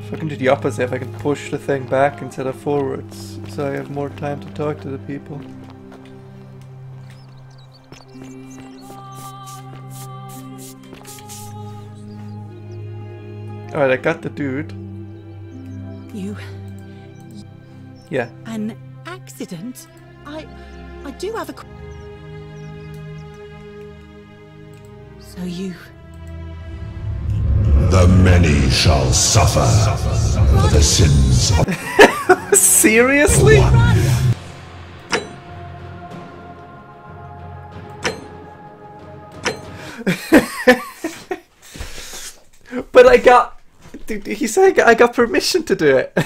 If I can do the opposite, if I can push the thing back instead of forwards, so I have more time to talk to the people. Alright, I got the dude. You... Yeah. An accident? I do have a... So you... The many shall suffer for the sins of... Seriously? But I got... Dude, he said I got permission to do it.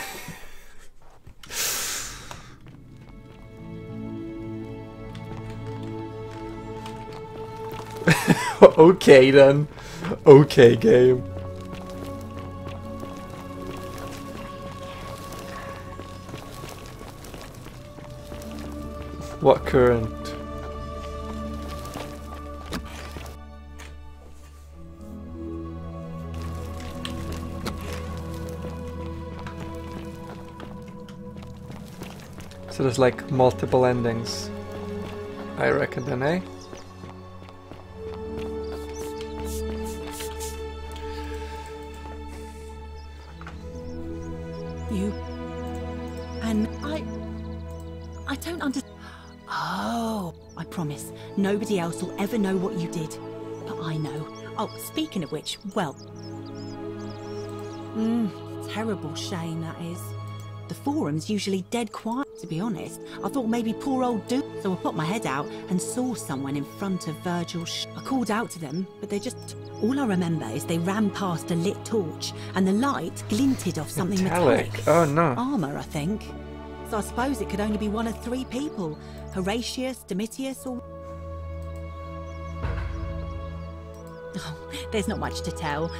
Okay then. Okay, game. What current? So there's like multiple endings, I reckon then, eh? You... And I don't understand. Oh, I promise, nobody else will ever know what you did. But I know. Oh, speaking of which, well... terrible shame, that is. The forum's usually dead quiet, to be honest. I thought maybe poor old dude. So I put my head out and saw someone in front of Virgil's I called out to them, but they just... All I remember is they ran past a lit torch, and the light glinted off something metallic. Oh no. Armour, I think. So I suppose it could only be one of three people. Horatius, Domitius, or... Oh, there's not much to tell.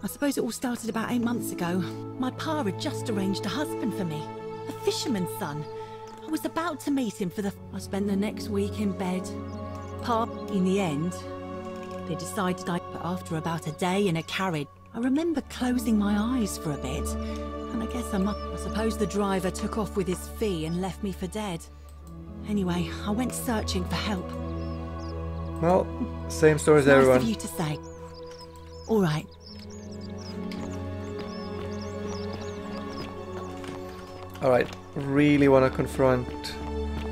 I suppose it all started about 8 months ago. My pa had just arranged a husband for me. A fisherman's son. I was about to meet him for the... I spent the next week in bed. Pa, in the end, they decided but after about a day in a carriage, I remember closing my eyes for a bit. And I guess I suppose the driver took off with his fee and left me for dead. Anyway, I went searching for help. Well, same story as Nice everyone. of you to say. All right. Alright, really want to confront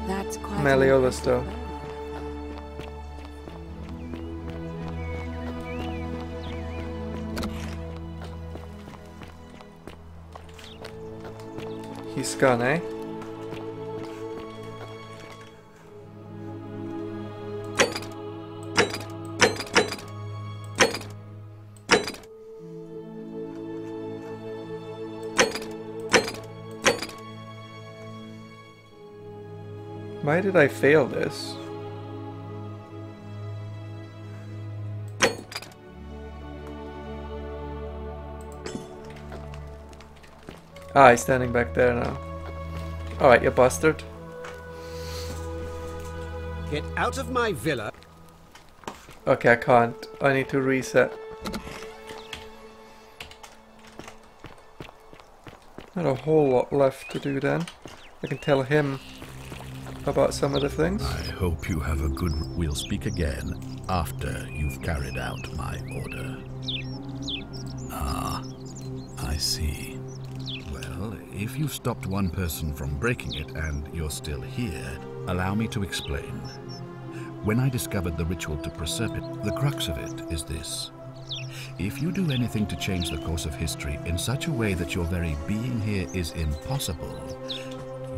That's quite Meliodas though. He's gone, eh? Why did I fail this? Ah, he's standing back there now. Alright, you bastard. Get out of my villa. Okay, I can't. I need to reset. Not a whole lot left to do then. I can tell him about some of the things. I hope you have a good... We'll speak again after you've carried out my order. Ah, I see. Well, if you've stopped one person from breaking it and you're still here, allow me to explain. When I discovered the ritual to preserve it, the crux of it is this. If you do anything to change the course of history in such a way that your very being here is impossible,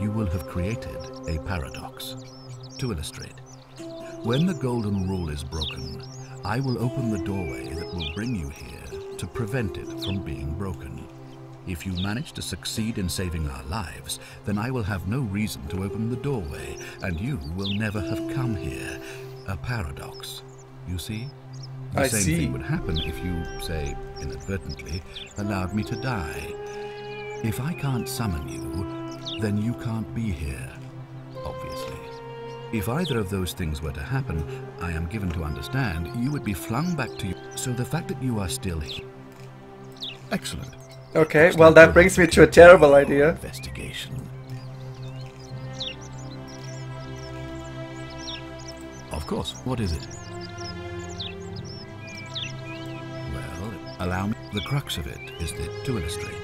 you will have created a paradox. To illustrate, when the golden rule is broken, I will open the doorway that will bring you here to prevent it from being broken. If you manage to succeed in saving our lives, then I will have no reason to open the doorway, and you will never have come here. A paradox, you see? The same thing would happen if you, say, inadvertently, allowed me to die. If I can't summon you, then you can't be here, obviously. If either of those things were to happen, I am given to understand you would be flung back to you. So the fact that you are still here... Excellent. Okay, well that brings me to a terrible idea. Investigation. Of course. What is it? Well, allow me. The crux of it is that, to illustrate,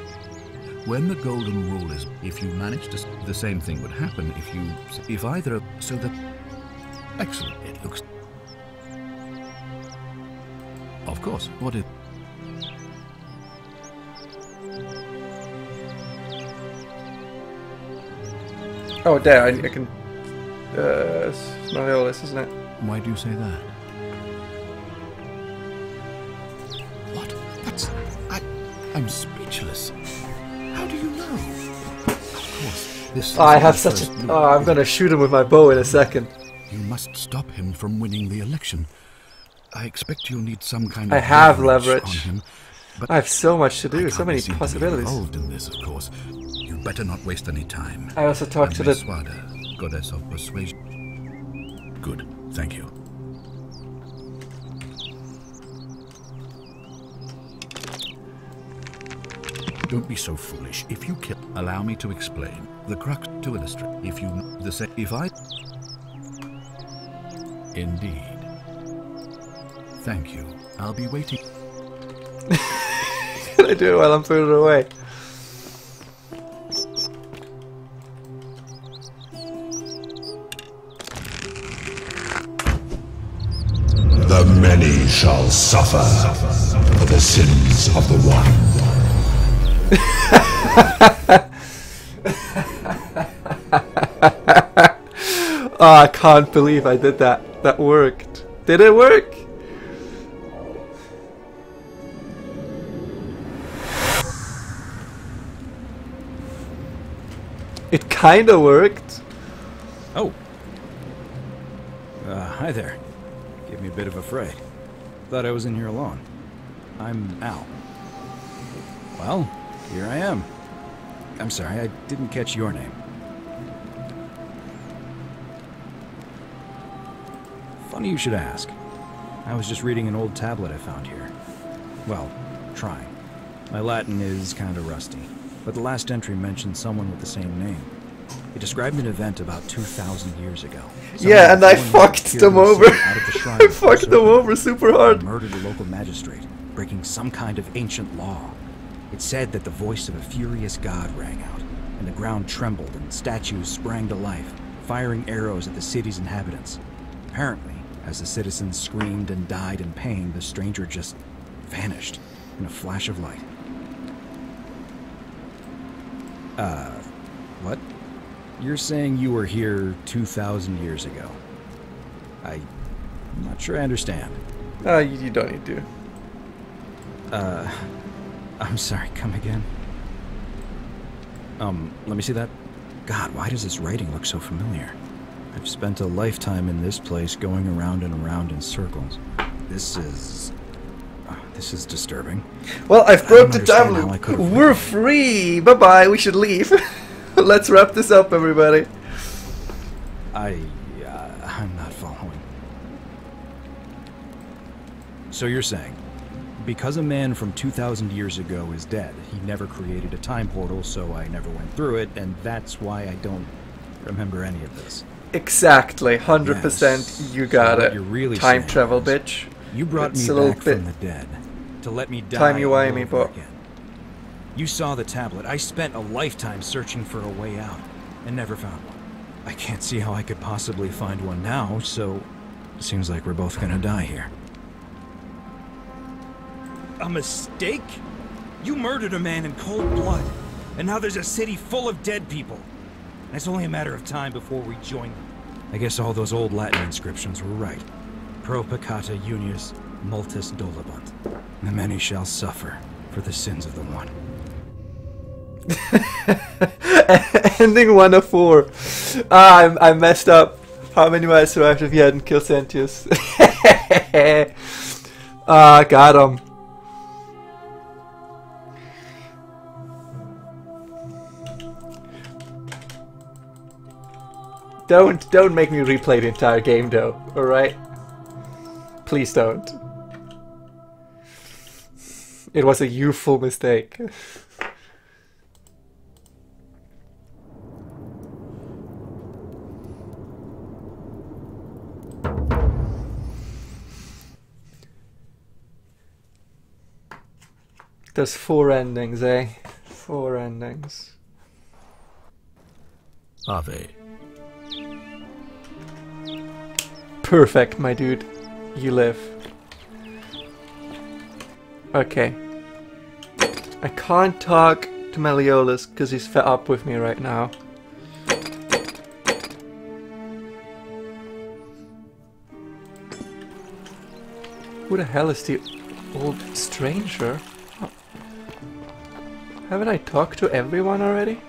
when the golden rule is, if you manage to, the same thing would happen if either, so that, excellent, it looks, of course, what is, Oh, there, I can, it's not all this, isn't it? why do you say that? What? I'm speechless. How do you know? Of course, this. I have such a. Oh, I'm gonna shoot him with my bow in a second. You must stop him from winning the election. I expect you'll need some kind of. I have leverage leverage. on him, but I have so much to do, I so many can't seem to be possibilities. involved in this, of course. You better not waste any time. I also talked to the. Swada, goddess of persuasion. Good, thank you. Don't be so foolish. If you kill, allow me to explain. The crux to illustrate. If you the say, if I. Indeed. Thank you. I'll be waiting. Can I do it while I'm further away? The many shall suffer for the sins of the one. Oh, I can't believe I did that. That worked. Did it work? It kinda worked. Oh. Hi there. Gave me a bit of a fright. Thought I was in here alone. I'm Al. Well, here I am. I'm sorry, I didn't catch your name. Funny you should ask. I was just reading an old tablet I found here. Well, trying. My Latin is kinda rusty, but the last entry mentioned someone with the same name. It described an event about 2,000 years ago. Yeah, and I fucked them over. I fucked them over super hard. Murdered a local magistrate, breaking some kind of ancient law. It said that the voice of a furious god rang out, and the ground trembled and statues sprang to life, firing arrows at the city's inhabitants. Apparently, as the citizens screamed and died in pain, the stranger just vanished in a flash of light. What? You're saying you were here 2,000 years ago? I'm not sure I understand. You don't need to. I'm sorry, come again? Let me see that. God, why does this writing look so familiar? I've spent a lifetime in this place going around and around in circles. This is disturbing. Well, I've broke the time understand how I loop. We're free! Bye-bye, we should leave. Let's wrap this up, everybody. I'm not following. So you're saying, because a man from 2,000 years ago is dead, he never created a time portal, so I never went through it, and that's why I don't remember any of this. Exactly, 100%. Yes. You got So what it. you're really Time saying travel, is, bitch. You brought It's me a little back bit from the dead to let me die timey-wimey, all over but again. You saw the tablet. I spent a lifetime searching for a way out and never found one. I can't see how I could possibly find one now, so it seems like we're both gonna die here. A mistake? You murdered a man in cold blood, and now there's a city full of dead people. And it's only a matter of time before we join them. I guess all those old Latin inscriptions were right. Pro peccata unius, multis dolabunt. The many shall suffer for the sins of the one. Ending 1 of 4. I messed up. How many might survive if you hadn't killed Sentius? Got him. Don't make me replay the entire game though, alright? Please don't. It was a youthful mistake. There's 4 endings, eh? 4 endings. Ave. Perfect, my dude. You live. Okay. I can't talk to Meliodas because he's fed up with me right now. Who the hell is the old stranger? Oh. Haven't I talked to everyone already?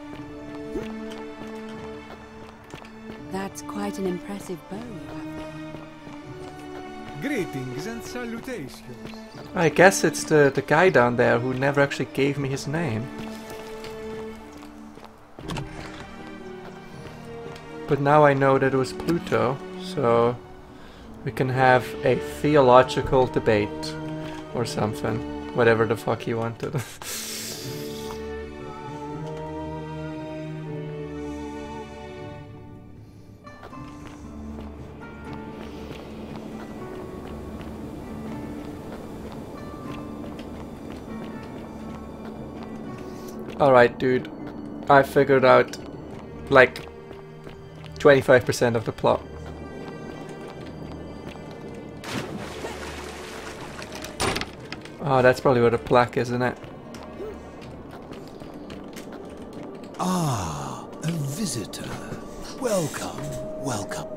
That's quite an impressive bow you have there. Greetings and salutations. I guess it's the guy down there who never actually gave me his name. But now I know that it was Pluto, so we can have a theological debate or something. Whatever the fuck you wanted. Alright, dude. I figured out like 25% of the plot. Oh, that's probably where the plaque is, isn't it? Ah, a visitor. Welcome, welcome.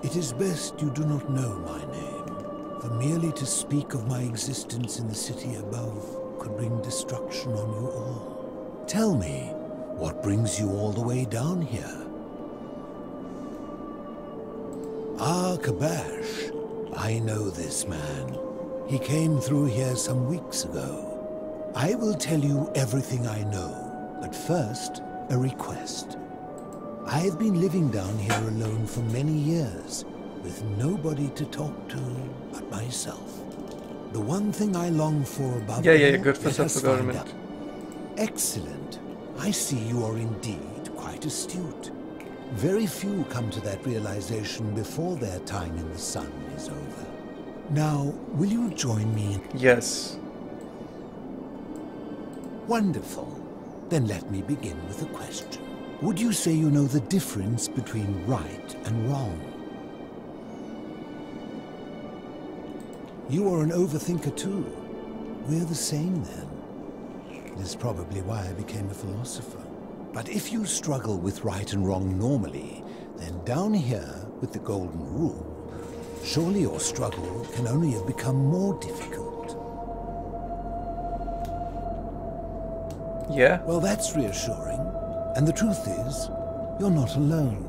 It is best you do not know my name, for merely to speak of my existence in the city above could bring destruction on you all. Tell me, what brings you all the way down here? Ah, Kabash. I know this man. He came through here some weeks ago. I will tell you everything I know, but first, a request. I've been living down here alone for many years, with nobody to talk to but myself. The one thing I long for above all, good for self-government. Excellent. I see you are indeed quite astute. Very few come to that realization before their time in the sun is over. Now, will you join me? Yes. Wonderful. Then let me begin with a question. Would you say you know the difference between right and wrong? You are an overthinker too. We're the same then. This is probably why I became a philosopher. But if you struggle with right and wrong normally, then down here with the golden rule, surely your struggle can only have become more difficult. Yeah? Well, that's reassuring. And the truth is, you're not alone.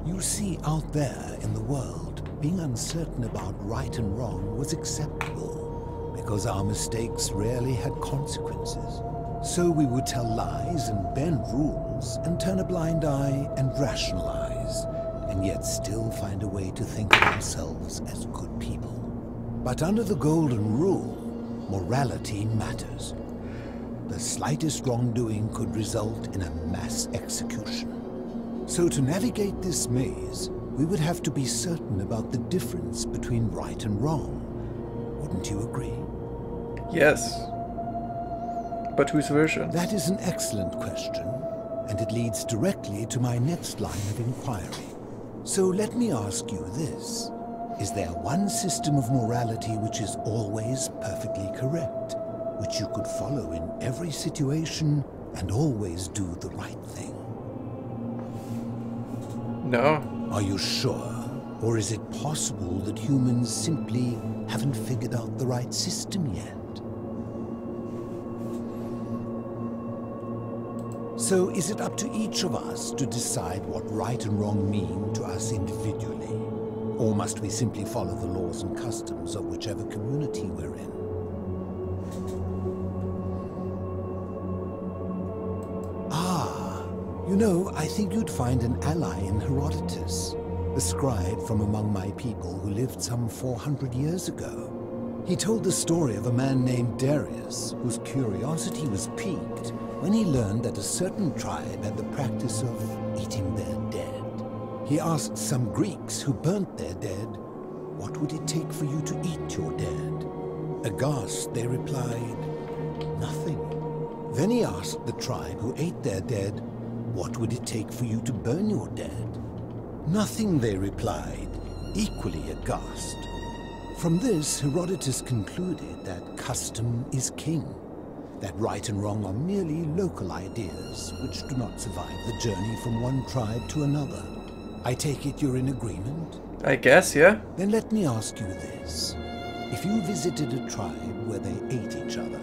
You see, out there in the world, being uncertain about right and wrong was acceptable, because our mistakes rarely had consequences. So we would tell lies and bend rules and turn a blind eye and rationalize, and yet still find a way to think of ourselves as good people. But under the golden rule, morality matters. The slightest wrongdoing could result in a mass execution. So to navigate this maze, we would have to be certain about the difference between right and wrong. Wouldn't you agree? Yes. But whose version? That is an excellent question, and it leads directly to my next line of inquiry. So let me ask you this. Is there one system of morality which is always perfectly correct, which you could follow in every situation and always do the right thing? No. Are you sure? Or is it possible that humans simply haven't figured out the right system yet? So is it up to each of us to decide what right and wrong mean to us individually? Or must we simply follow the laws and customs of whichever community we're in? You know, I think you'd find an ally in Herodotus, a scribe from among my people who lived some 400 years ago. He told the story of a man named Darius, whose curiosity was piqued when he learned that a certain tribe had the practice of eating their dead. He asked some Greeks who burnt their dead, "What would it take for you to eat your dead?" Aghast, they replied, nothing. Then he asked the tribe who ate their dead, what would it take for you to burn your dead? Nothing, they replied, equally aghast. From this, Herodotus concluded that custom is king, that right and wrong are merely local ideas which do not survive the journey from one tribe to another. I take it you're in agreement? I guess, yeah. Then let me ask you this. If you visited a tribe where they ate each other,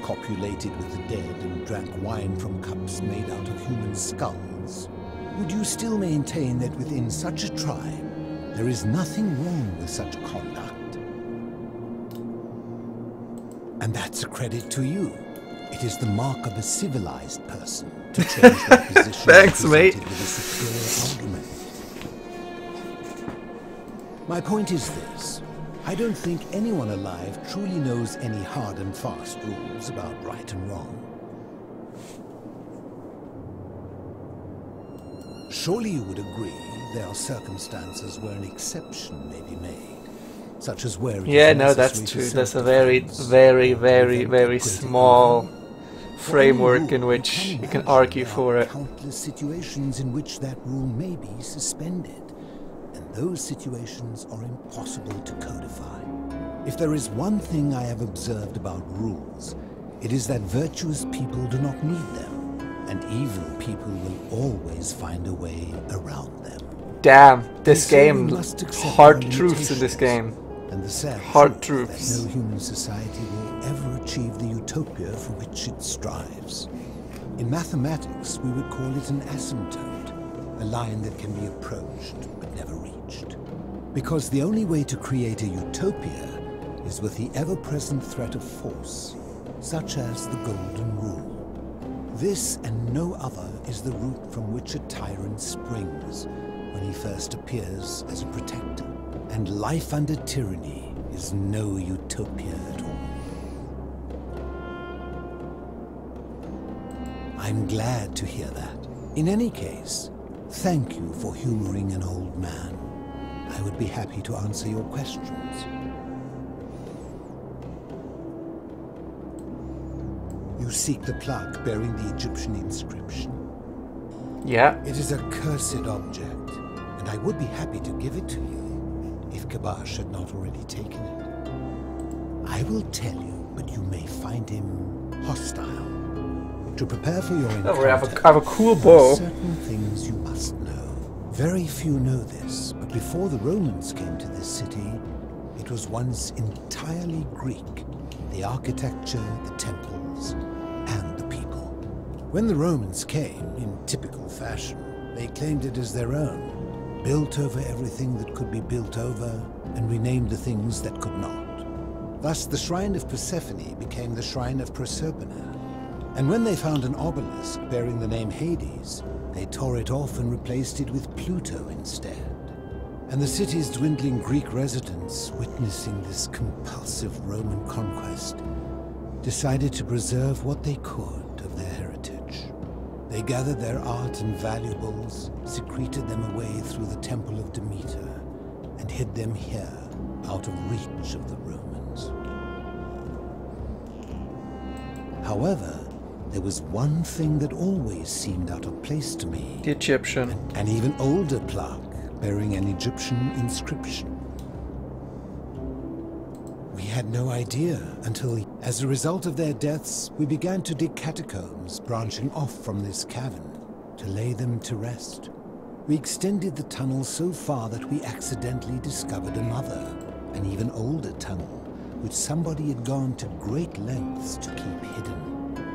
copulated with the dead and drank wine from cups made out of human skulls, would you still maintain that within such a tribe there is nothing wrong with such conduct? And that's a credit to you. It is the mark of a civilized person to change their position. Thanks, mate. With a superior argument. My point is this. I don't think anyone alive truly knows any hard and fast rules about right and wrong. Surely you would agree there are circumstances where an exception may be made, such as where... Yeah, no, that's true. There's a very small framework in which you can argue for it. Countless situations in which that rule may be suspended. Those situations are impossible to codify. If there is one thing I have observed about rules, it is that virtuous people do not need them, and evil people will always find a way around them. Damn, this game, hard truths in this game. And the sad hard truth truths. That no human society will ever achieve the utopia for which it strives. In mathematics, we would call it an asymptote, a line that can be approached but never reached. Because the only way to create a utopia is with the ever-present threat of force, such as the Golden Rule. This and no other is the root from which a tyrant springs when he first appears as a protector. And life under tyranny is no utopia at all. I'm glad to hear that. In any case, thank you for humoring an old man. I would be happy to answer your questions. You seek the plaque bearing the Egyptian inscription? Yeah. It is a cursed object, and I would be happy to give it to you, if Kabash had not already taken it. I will tell you, but you may find him hostile. To prepare for your encounter, I have a cool bow. there are certain things you must know. Very few know this, but before the Romans came to this city, it was once entirely Greek. The architecture, the temples, and the people. When the Romans came, in typical fashion, they claimed it as their own, built over everything that could be built over, and renamed the things that could not. Thus, the shrine of Persephone became the shrine of Proserpina. And when they found an obelisk bearing the name Hades, they tore it off and replaced it with Pluto instead. And the city's dwindling Greek residents, witnessing this compulsive Roman conquest, decided to preserve what they could of their heritage. They gathered their art and valuables, secreted them away through the Temple of Demeter, and hid them here, out of reach of the Romans. However, there was one thing that always seemed out of place to me. The Egyptian. An even older plaque bearing an Egyptian inscription. We had no idea until, as a result of their deaths, we began to dig catacombs branching off from this cavern to lay them to rest. We extended the tunnel so far that we accidentally discovered another, an even older tunnel, which somebody had gone to great lengths to keep hidden.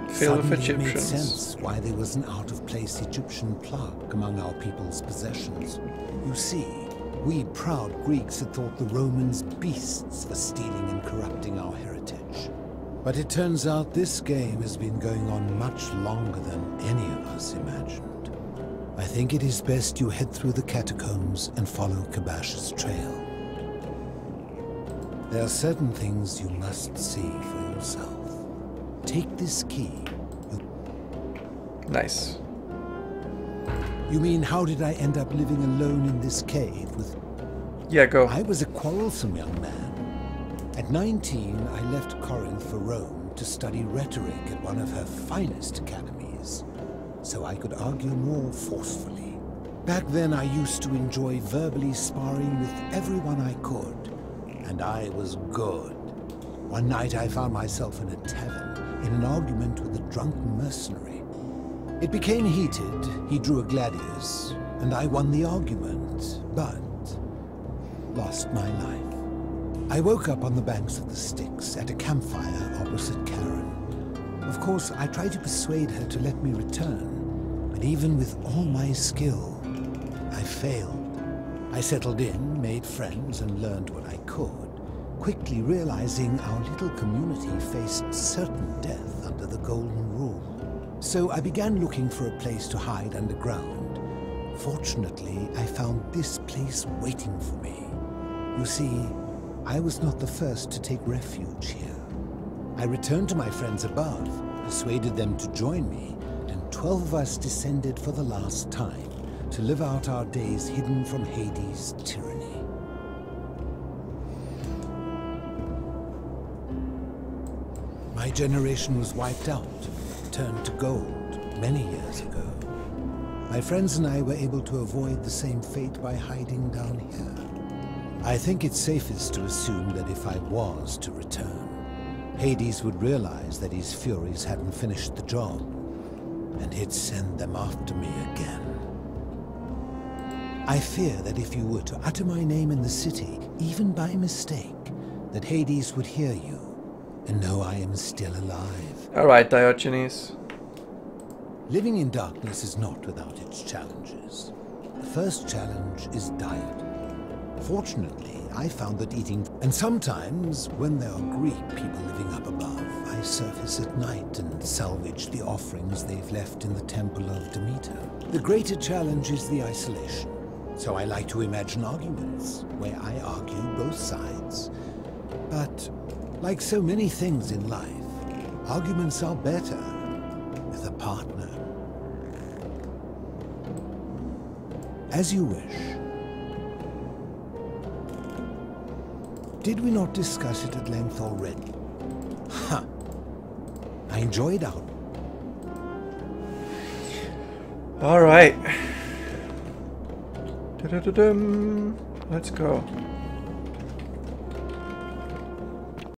Filled with Suddenly it made Egyptians. sense why there was an out-of-place Egyptian plaque among our people's possessions. You see, we proud Greeks had thought the Romans beasts for stealing and corrupting our heritage. But it turns out this game has been going on much longer than any of us imagined. I think it is best you head through the catacombs and follow Kabash's trail. There are certain things you must see for yourself. Take this key. Nice. You mean, how did I end up living alone in this cave with... Yeah, go. I was a quarrelsome young man. At 19, I left Corinth for Rome to study rhetoric at one of her finest academies, so I could argue more forcefully. Back then I used to enjoy verbally sparring with everyone I could, and I was good. One night I found myself in a tavern in an argument with a drunk mercenary. It became heated, he drew a gladius, and I won the argument, but lost my life. I woke up on the banks of the Styx at a campfire opposite Karen. Of course, I tried to persuade her to let me return, but even with all my skill, I failed. I settled in, made friends, and learned what I could, quickly realizing our little community faced certain death under the Golden Rule. So I began looking for a place to hide underground. Fortunately, I found this place waiting for me. You see, I was not the first to take refuge here. I returned to my friends above, persuaded them to join me, and 12 of us descended for the last time to live out our days hidden from Hades' tyranny. My generation was wiped out, turned to gold, many years ago. My friends and I were able to avoid the same fate by hiding down here. I think it's safest to assume that if I was to return, Hades would realize that his furies hadn't finished the job, and he'd send them after me again. I fear that if you were to utter my name in the city, even by mistake, that Hades would hear you and know I am still alive. Alright, Diogenes. Living in darkness is not without its challenges. The first challenge is diet. Fortunately, I found that eating... And sometimes, when there are Greek people living up above, I surface at night and salvage the offerings they've left in the temple of Demeter. The greater challenge is the isolation. So I like to imagine arguments, where I argue both sides. But, like so many things in life, arguments are better with a partner. As you wish. Did we not discuss it at length already? Huh. I enjoyed our... Alright. Let's go.